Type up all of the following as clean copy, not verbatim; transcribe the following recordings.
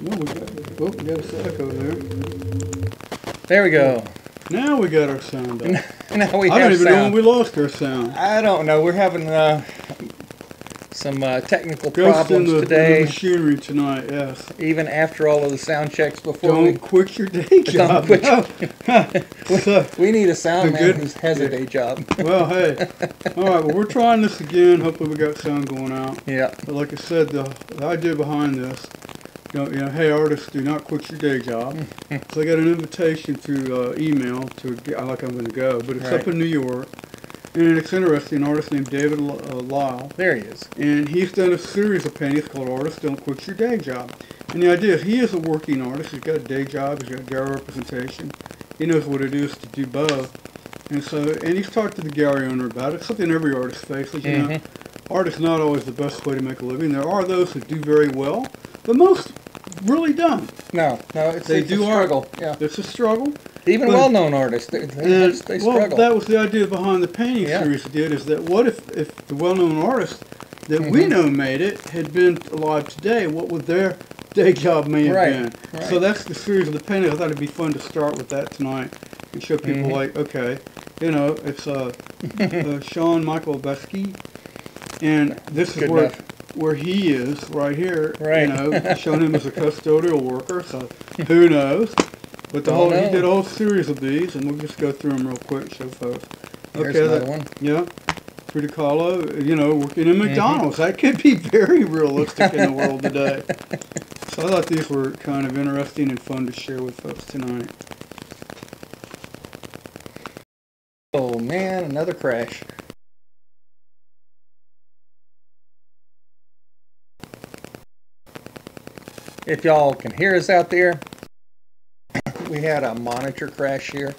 No, we got a echo there. There we go. Now we got our sound up. Now we I have don't even know when sound. we lost our sound. I don't know. We're having some technical Ghost problems in the today. machinery tonight, yes. Even after all of the sound checks before Don't quit your day job. we need a sound man good- who has a day job. Well, hey. All right, well, we're trying this again. Hopefully we got sound going out. Yeah. But like I said, the idea behind this, hey, artists, do not quit your day job. So I got an invitation through email to, like I'm going to go, but it's up in New York. And it's interesting, an artist named David Lyle. There he is. And he's done a series of paintings called Artists Don't Quit Your Day Job. And the idea is he is a working artist. He's got a day job. He's got gallery representation. He knows what it is to do both. And he's talked to the gallery owner about it. It's something every artist faces. You know, art is not always the best way to make a living. There are those who do very well, but most really don't. No, it's a struggle. Yeah. It's a struggle. Even well-known artists, they struggle. Well, that was the idea behind the painting series we did, is that what if the well-known artists that we know made it had been alive today, what would their day job may have been? Right. So that's the series of the painting. I thought it'd be fun to start with that tonight and show people like, okay, it's Sean Michael Besky, and this is where he is right here. Right. Showing him as a custodial worker, so who knows? But he did a whole series of these, and we'll just go through them real quick, show folks. Here's another one. Yeah. Frida Kahlo, working in McDonald's. That could be very realistic in the world today. So I thought these were kind of interesting and fun to share with folks tonight. Oh man, another crash. If y'all can hear us out there, we had a monitor crash here.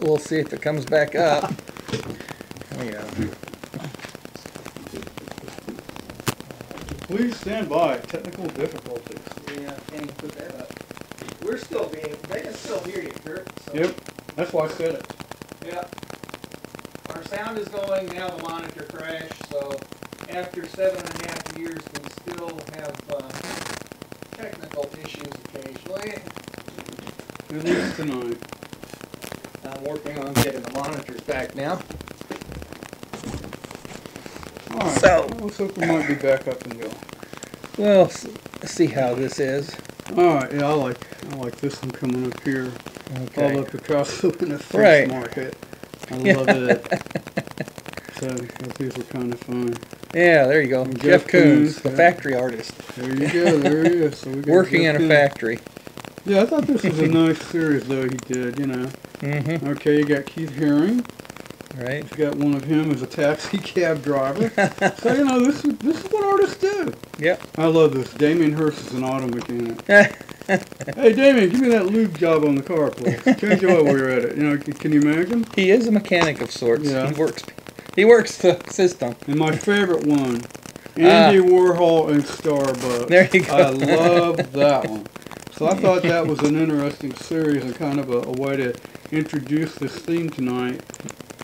We'll see if it comes back up. There we go. Please stand by. Technical difficulties. Yeah, can't even put that up. They can still hear you, Kurt. So. Yep, that's why I said it. Yeah. Our sound is going, now the monitor crashed, so after 7.5 years we still have technical issues occasionally. At least tonight. I'm working on getting the monitors back now. Alright, so let's hope we might be back up and go. Well, let's see how this is. Alright, yeah, I like this one coming up here. Okay. All the Picasso in the fish market. I love it. So these were kind of fun. Yeah, there you go. Jeff Koons, the factory artist. There you go, there he is. So we got working in a factory. Yeah, I thought this was a nice series, though, he did, Okay, you got Keith Haring. Right. You got one of him as a taxi cab driver. So, this is what artists do. Yep. I love this. Damien Hirst is an auto mechanic. Hey, Damien, give me that lube job on the car, please. Change it while we're at it. Can you imagine? He is a mechanic of sorts. Yeah. He works the system. And my favorite one, Andy Warhol and Starbucks. There you go. I love that one. So I thought that was an interesting series and kind of a way to introduce this theme tonight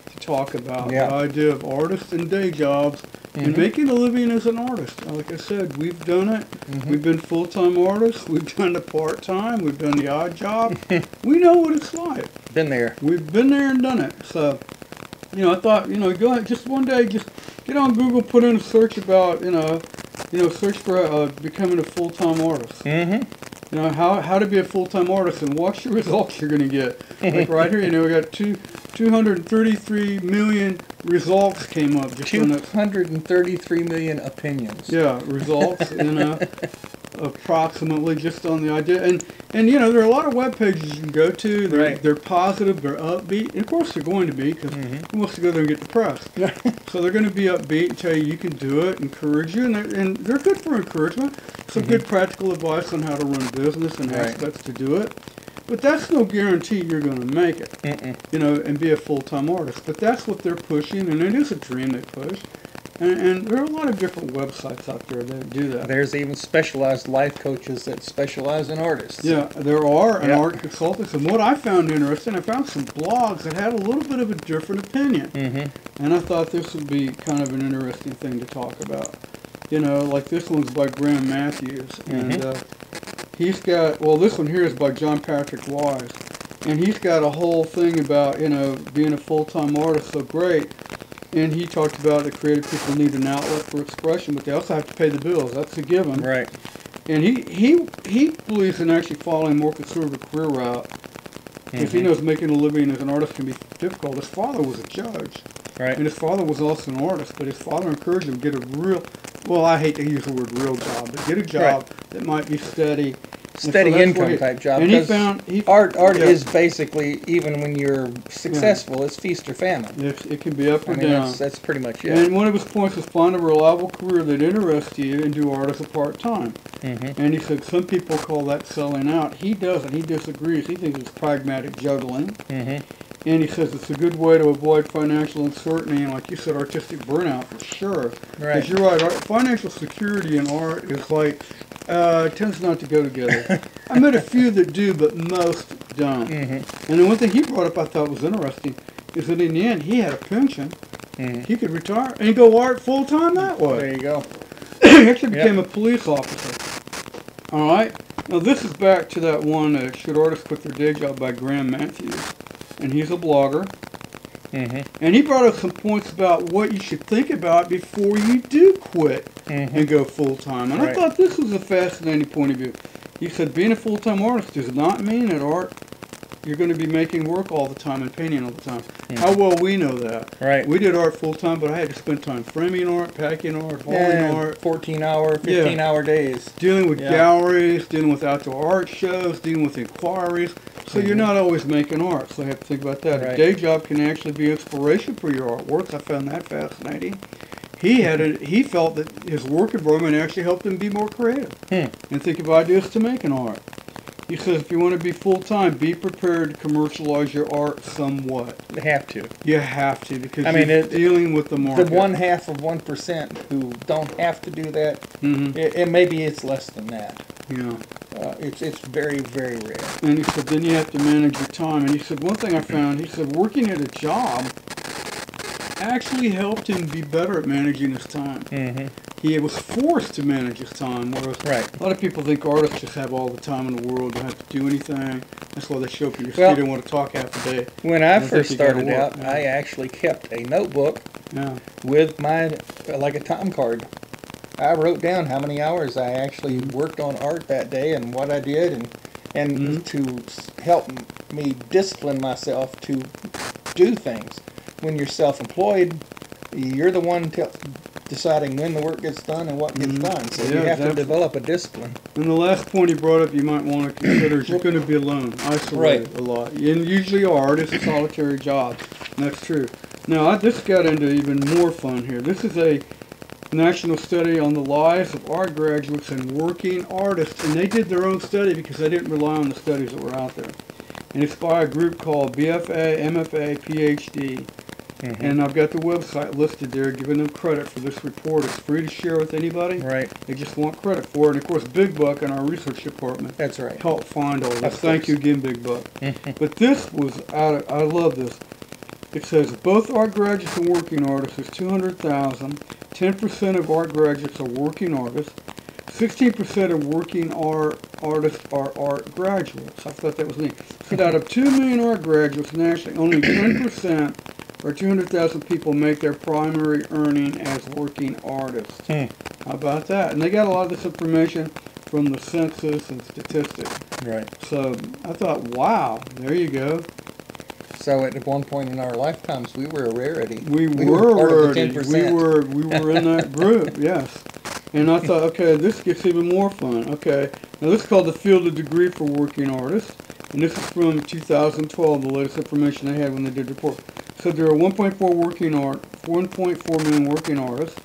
to talk about the idea of artists and day jobs and making a living as an artist. Like I said, we've done it. We've been full-time artists. We've done it part-time. We've done the odd job. We know what it's like. Been there. We've been there and done it. So, I thought, go ahead, just one day, just get on Google, put in a search about, search for becoming a full-time artist. How to be a full-time artist, and watch the results you're going to get. Like right here, we got 233 million results came up. Just 233 million opinions. Yeah, results, approximately just on the idea. And there are a lot of web pages you can go to. They're positive, they're upbeat. And of course they're going to be, because who wants to go there and get depressed? So they're going to be upbeat and tell you can do it, encourage you, and they're good for encouragement. Some good practical advice on how to run business and aspects to do it. But that's no guarantee you're going to make it, and be a full-time artist. But that's what they're pushing, and it is a dream they push. And there are a lot of different websites out there that do that. There's even specialized life coaches that specialize in artists. Yeah, there are, and art consultants. And what I found interesting, I found some blogs that had a little bit of a different opinion. And I thought this would be kind of an interesting thing to talk about. Like this one's by Graham Matthews. And he's got, well, this one here is by John Patrick Wise. And he's got a whole thing about, you know, being a full-time artist, so great. And he talked about that creative people need an outlet for expression, but they also have to pay the bills. That's a given. Right. And he believes in actually following a more conservative career route, because he knows making a living as an artist can be difficult. His father was a judge. Right. And his father was also an artist, but his father encouraged him to get a real, well, I hate to use the word real job, but get a job that might be steady. Steady income type job. And art is basically, even when you're successful, it's feast or famine. It can be up or down. That's pretty much it. And one of his points was find a reliable career that interests you and do art as a part-time. And he said some people call that selling out. He doesn't. He disagrees. He thinks it's pragmatic juggling. And he says it's a good way to avoid financial uncertainty and, like you said, artistic burnout for sure. Right. Because you're right, financial security in art is like, tends not to go together. I met a few that do, but most don't. And the one thing he brought up I thought was interesting is that in the end he had a pension. He could retire and go art full-time that way. There you go. He actually became a police officer. All right? Now this is back to that one, Should Artists Quit Their Day Job by Graham Matthews. And he's a blogger. And he brought up some points about what you should think about before you do quit and go full-time. And I thought this was a fascinating point of view. He said being a full-time artist does not mean at art you're going to be making work all the time and painting all the time. How well we know that. Right. We did art full-time, but I had to spend time framing art, packing art, hauling art. 14-hour, 15-hour days. Dealing with galleries, dealing with outdoor art shows, dealing with inquiries. So you're not always making art, so you have to think about that. A day job can actually be inspiration for your artwork. I found that fascinating. He felt that his work environment actually helped him be more creative and think of ideas to make an art. He says if you want to be full-time, be prepared to commercialize your art somewhat. You have to. You have to, because you're dealing with the market. The 1/2 of 1% who don't have to do that, and maybe it's less than that. Yeah. It's very, very rare. And he said then you have to manage your time. And he said one thing I found, he said working at a job actually helped him be better at managing his time. He was forced to manage his time, whereas a lot of people think artists just have all the time in the world, don't have to do anything. That's why they show up in your studio and want to talk half the day. When I first started out, I actually kept a notebook with my, like a time card. I wrote down how many hours I actually worked on art that day and what I did, and to help me discipline myself to do things. When you're self-employed, you're the one deciding when the work gets done and what gets done. So you have to develop a discipline. And the last point he brought up you might want to consider is you're going to be alone, isolated a lot. And usually art is a solitary job. And that's true. Now, this got into even more fun here. This is a national study on the lives of art graduates and working artists. And they did their own study because they didn't rely on the studies that were out there. And it's by a group called BFA, MFA, PhD. And I've got the website listed there, giving them credit for this report. It's free to share with anybody. They just want credit for it. And, of course, Big Buck in our research department helped find all this. Thank you again, Big Buck. But this was I love this. It says both art graduates and working artists is 200,000. 10% of art graduates are working artists. 16% of working artists are art graduates. I thought that was neat. So out of 2 million art graduates nationally, only 10% or 200,000 people make their primary earning as working artists. How about that? And they got a lot of this information from the census and statistics. So I thought, wow, there you go. So at one point in our lifetimes, we were a rarity. We were a rarity. We were in that group, yes. And I thought, okay, this gets even more fun. Okay, now this is called the Field of Degree for Working Artists. And this is from 2012, the latest information they had when they did the report. So there are 1.4 million working artists,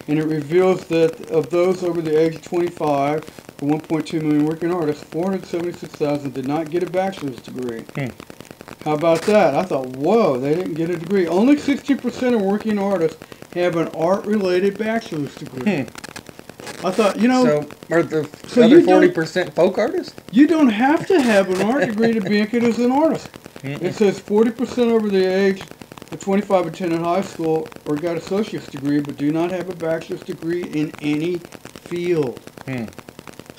and it reveals that of those over the age of 25, the 1.2 million working artists, 476,000 did not get a bachelor's degree. How about that? I thought, whoa, they didn't get a degree. Only 60% of working artists have an art-related bachelor's degree. I thought, you know... So, are the other 40% folk artists? You don't have to have an art degree to be it as an artist. It says 40% over the age of 25 attended high school or got associate's degree, but do not have a bachelor's degree in any field.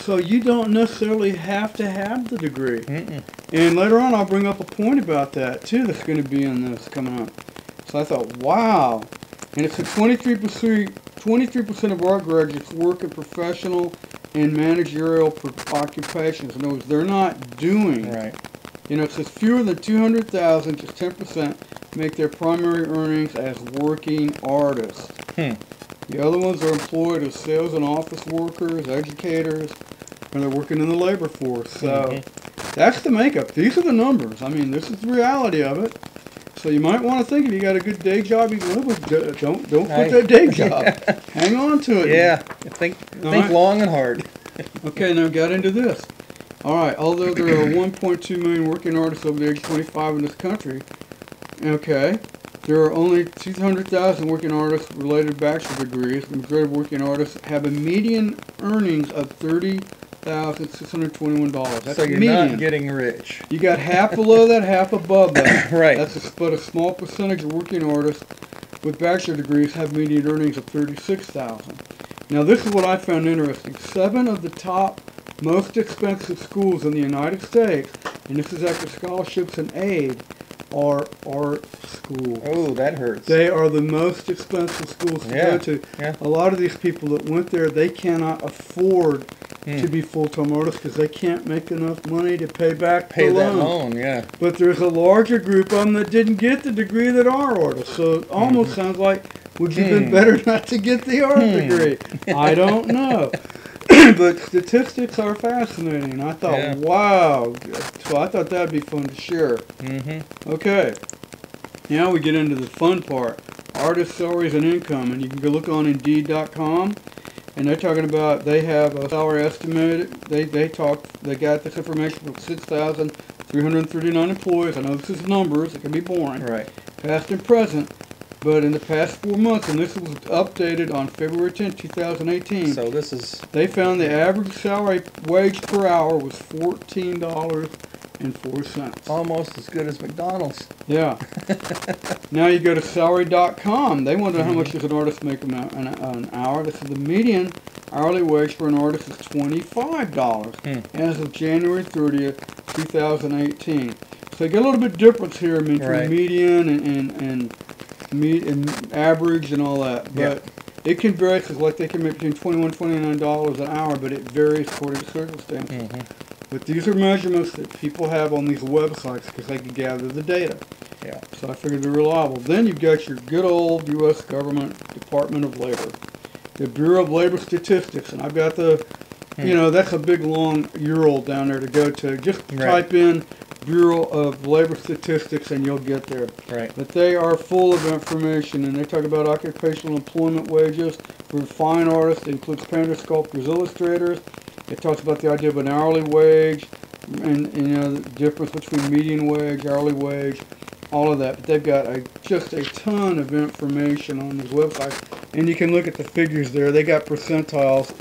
So you don't necessarily have to have the degree. And later on I'll bring up a point about that too that's going to be in this coming up. So I thought, wow. And it's a 23% of art graduates work in professional and managerial occupations. In other words, they're not doing. Right. You know, it says fewer than 200,000, just 10%, make their primary earnings as working artists. The other ones are employed as sales and office workers, educators, and they're working in the labor force. So that's the makeup. These are the numbers. I mean, this is the reality of it. So you might want to think if you got a good day job you can live with, don't quit that day job. Hang on to it. Yeah, think long and hard. Okay, now got into this. All right, although there are 1.2 million working artists over the age of 25 in this country, okay, there are only 200,000 working artists related bachelor degrees. The majority of working artists have a median earnings of $30,621. That's so you're median. not getting rich. You got half below that, half above that. Right. But a small percentage of working artists with bachelor degrees have median earnings of $36,000. Now this is what I found interesting. 7 of the top most expensive schools in the United States, and this is after scholarships and aid, are art schools. Oh, that hurts. They are the most expensive schools to go to. Yeah. A lot of these people that went there, they cannot afford to be full-time artists because they can't make enough money to pay back the loan. That loan, yeah. But there's a larger group of them that didn't get the degree that are artists. So it almost sounds like, would you have been better not to get the art degree? I don't know. But statistics are fascinating. I thought, wow. So I thought that'd be fun to share. Okay. Now we get into the fun part. Artist salaries and income. And you can go look on Indeed.com. And they're talking about, they have a salary estimated. They got this information from 6,339 employees. I know this is numbers. It can be boring. Right. Past and present. But in the past 4 months, and this was updated on February 10, 2018. So this is... They found the average salary wage per hour was $14.04. Almost as good as McDonald's. Yeah. Now you go to salary.com. They want to know how much does an artist make an hour. This is the median hourly wage for an artist is $25 as of January 30th, 2018. So you get a little bit difference here between median and average and all that, but it can vary because like they can make between $21–29 an hour, but it varies according to circumstances. But these are measurements that people have on these websites because they can gather the data. Yeah. So I figured they're reliable. Then you've got your good old U.S. government Department of Labor, the Bureau of Labor Statistics, and I've got the, you know, that's a big long URL down there to go to. Just type in Bureau of Labor Statistics and you'll get there. Right. But they are full of information, and they talk about occupational employment wages for fine artists. It includes painters, sculptors, illustrators. It talks about the idea of an hourly wage and you know, the difference between median wage, hourly wage, all of that. But they've got just a ton of information on this website, and you can look at the figures there. They got percentiles,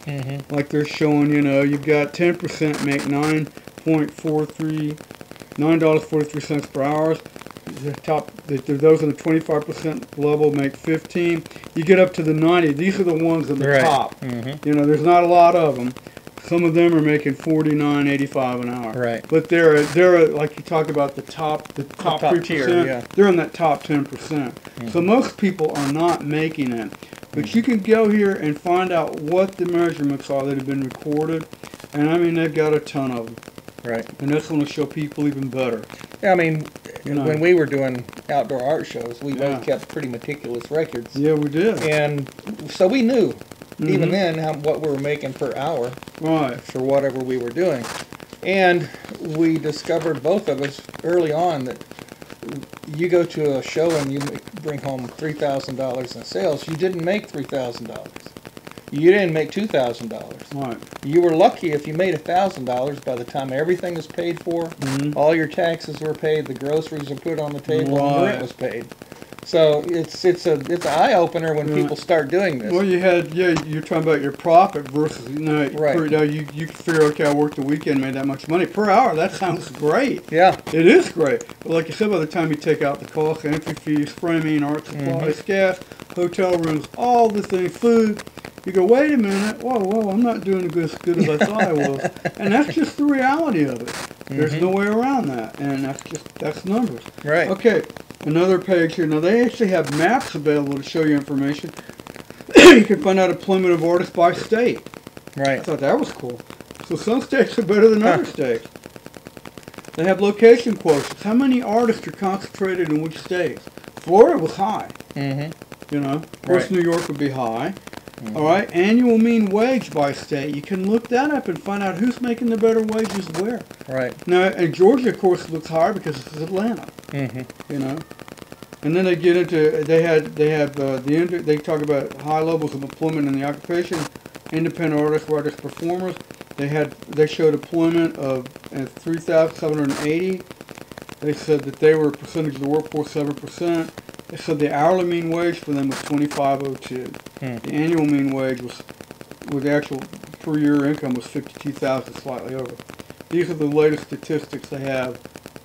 like they're showing, you know, you've got 10% make $9.43 per hour. Those in the 25% level make 15. You get up to the 90. These are the ones in the top. You know, there's not a lot of them. Some of them are making $49.85 an hour. Right. But they're like you talk about the top 3%. Tier, they're in that top 10%. So most people are not making it. But you can go here and find out what the measurements are that have been recorded. And I mean, they've got a ton of them. Right. And that's going to show people even better. Yeah, I mean, you know, when we were doing outdoor art shows, we both kept pretty meticulous records. Yeah, we did. And so we knew, even then, what we were making per hour for whatever we were doing. And we discovered, both of us, early on that you go to a show and you bring home $3,000 in sales, you didn't make $3,000. You didn't make $2,000. Right. You were lucky if you made $1,000 by the time everything was paid for, all your taxes were paid, the groceries were put on the table, and the rent was paid. So it's an eye opener when people start doing this. Well, you're talking about your profit versus you figure, okay, I worked the weekend, made that much money per hour. That sounds great. Yeah, it is great. But like you said, by the time you take out the cost, entry fees, framing, art supplies, gas, hotel rooms, all the things, food, you go, wait a minute, whoa, I'm not doing as good as I thought I was. And that's just the reality of it. There's no way around that. And that's numbers. Right. Okay, another page here. Now, they actually have maps available to show you information. You can find out employment of artists by state. Right. I thought that was cool. So some states are better than other states. They have location quotients. How many artists are concentrated in which states? Florida was high. You know, of course, New York would be high. All right, annual mean wage by state. You can look that up and find out who's making the better wages where. Right. Now, and Georgia, of course, looks higher because it's Atlanta. You know, and then they get into they talk about high levels of employment in the occupation, independent artists, writers, performers. They showed employment of 3,780. They said that they were a percentage of the workforce 7%. They said the hourly mean wage for them was $25.02. The annual mean wage with the actual per year income was $52,000, slightly over. These are the latest statistics they have,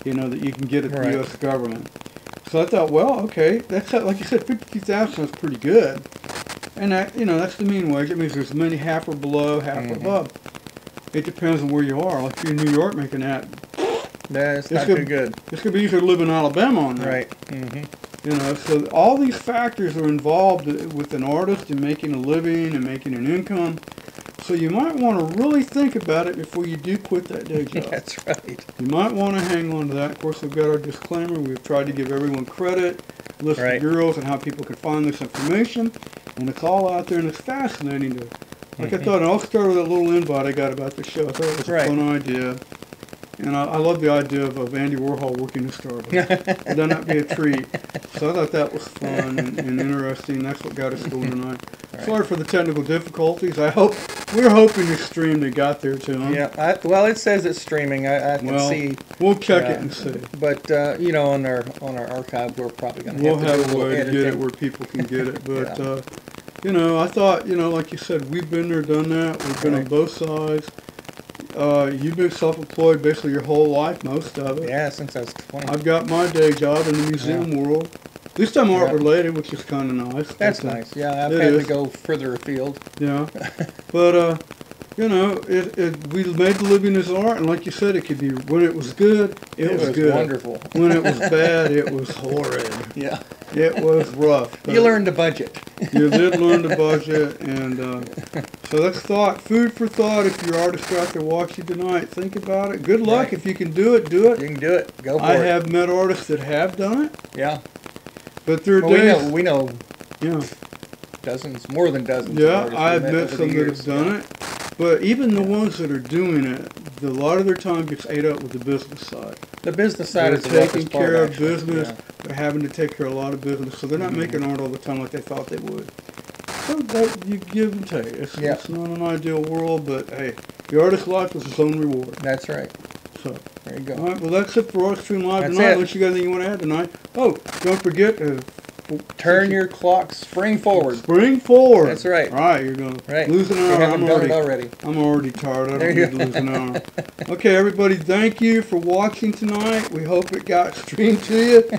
you know, that you can get at the U.S. government. So I thought, well, okay, that's like you said, $52,000 sounds pretty good, and that, you know, that's the mean wage. It means there's many half or below, half or above. It depends on where you are. Like if you're in New York making that, that's not too good. It's gonna be easier to live in Alabama on that. Right. You know, so all these factors are involved with an artist in making a living and making an income. So you might want to really think about it before you do quit that day job. That's right. You might want to hang on to that. Of course, we've got our disclaimer. We've tried to give everyone credit, list of bureaus and how people can find this information. And it's all out there, and it's fascinating to... Like I thought, I'll start with a little invite I got about the show. I thought it was a fun idea. And I love the idea of Andy Warhol working at Starbucks. Wouldn't that be a treat? So I thought that was fun and interesting. That's what got us going tonight. Sorry for the technical difficulties. We're hoping the stream that got there to them. Yeah, well, it says it's streaming. I can see. We'll check it and see. But you know, on our archive, we're probably going to have a way to get it where people can get it. But you know, I thought, you know, like you said, we've been there, done that. We've been on both sides. You've been self-employed basically your whole life, most of it. Yeah, since I was 20. I've got my day job in the museum world. At least I'm art-related, which is kind of nice. That's nice. Yeah, I've had to go further afield. Yeah. But, you know, we made the living as art, and like you said, it could be, when it was good, it was good. Wonderful. When it was bad, it was horrid. Yeah. It was rough. You learned to budget. You did learn to budget, and so that's thought, food for thought. If your artist out there watching tonight, think about it. Good luck. If you can do it, do it. You can do it. Go for it. I have met artists that have done it. Yeah. But there are days... We know yeah. Dozens, more than dozens. Yeah, I've met some that have done it. But even the ones that are doing it, a lot of their time gets ate up with the business side. The business side is they're taking care of business. They're having to take care of a lot of business, so they're not making art all the time like they thought they would. So that you give and take. It's not an ideal world, but hey, the artist's life is its own reward. That's right. So there you go. All right, well that's it for ArtStreamLIve tonight. Unless you got anything you want to add tonight. Oh, don't forget to turn your clock spring forward. Spring forward. That's right. All right, you're going to lose an hour. I'm already tired. I don't need to lose an hour. Okay, everybody, thank you for watching tonight. We hope it got streamed to you.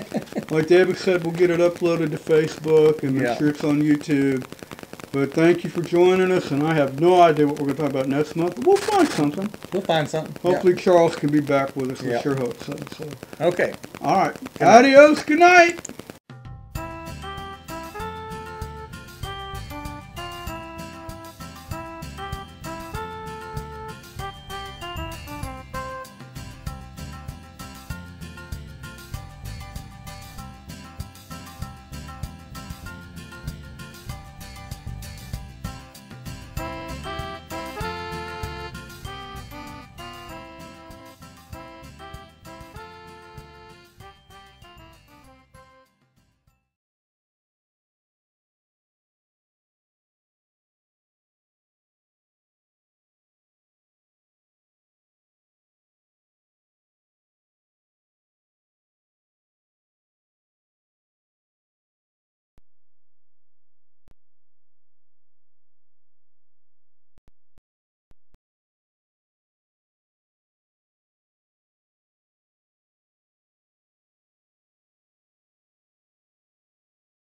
Like David said, we'll get it uploaded to Facebook and make sure it's on YouTube. But thank you for joining us, and I have no idea what we're going to talk about next month. But we'll find something. Hopefully Charles can be back with us. We sure hope so. Okay. All right. Adios. Good night.